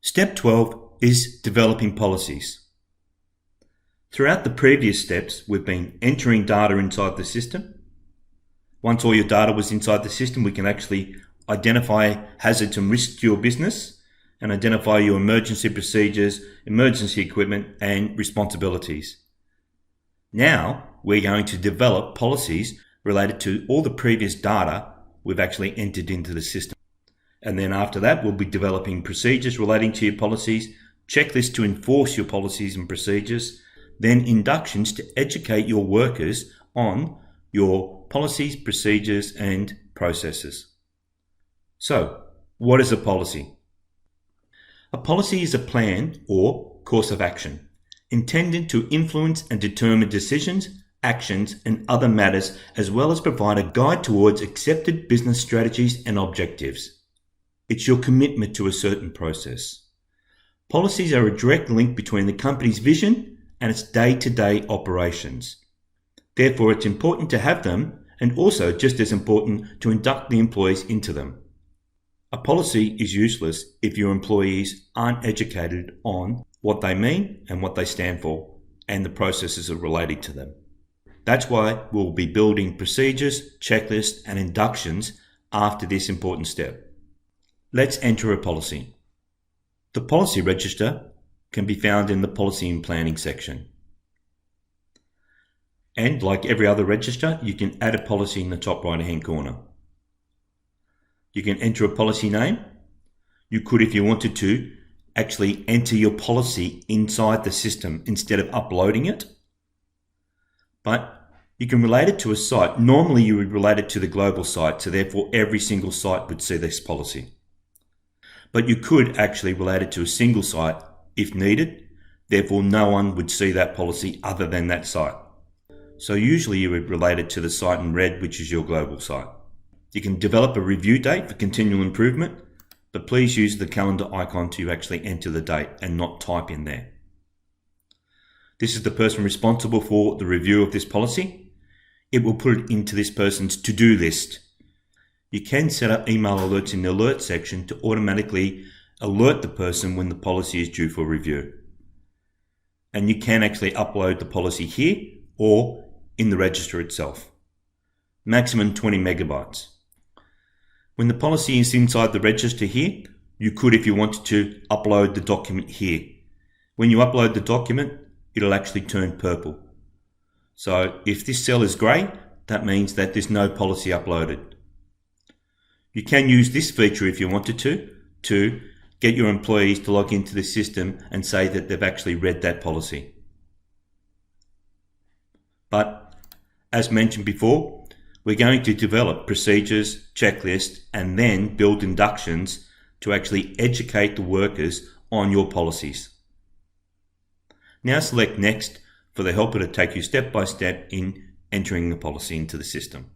Step 12 is developing policies. Throughout the previous steps, we've been entering data inside the system. Once all your data was inside the system, we can actually identify hazards and risks to your business and identify your emergency procedures, emergency equipment, and responsibilities. Now, we're going to develop policies related to all the previous data we've actually entered into the system. And then after that, we'll be developing procedures relating to your policies, checklists to enforce your policies and procedures, then inductions to educate your workers on your policies, procedures, and processes. So, what is a policy? A policy is a plan or course of action intended to influence and determine decisions, actions, and other matters, as well as provide a guide towards accepted business strategies and objectives. It's your commitment to a certain process. Policies are a direct link between the company's vision and its day-to-day operations. Therefore, it's important to have them, and also just as important to induct the employees into them. A policy is useless if your employees aren't educated on what they mean and what they stand for, and the processes are related to them. That's why we'll be building procedures, checklists, and inductions after this important step. Let's enter a policy. The policy register can be found in the policy and planning section. And like every other register, you can add a policy in the top right hand corner. You can enter a policy name. You could, if you wanted to, actually enter your policy inside the system instead of uploading it. But you can relate it to a site. Normally you would relate it to the global site, so therefore every single site would see this policy. But you could actually relate it to a single site if needed, therefore no one would see that policy other than that site. So usually you would relate it to the site in red, which is your global site. You can develop a review date for continual improvement, but please use the calendar icon to actually enter the date and not type in there. This is the person responsible for the review of this policy. It will put it into this person's to-do list. You can set up email alerts in the alert section to automatically alert the person when the policy is due for review. And you can actually upload the policy here or in the register itself. Maximum 20 megabytes. When the policy is inside the register here, you could, if you wanted to, upload the document here. When you upload the document, it'll actually turn purple. So if this cell is grey, that means that there's no policy uploaded. You can use this feature if you wanted to get your employees to log into the system and say that they've actually read that policy. But as mentioned before, we're going to develop procedures, checklists, and then build inductions to actually educate the workers on your policies. Now select Next for the helper to take you step by step in entering the policy into the system.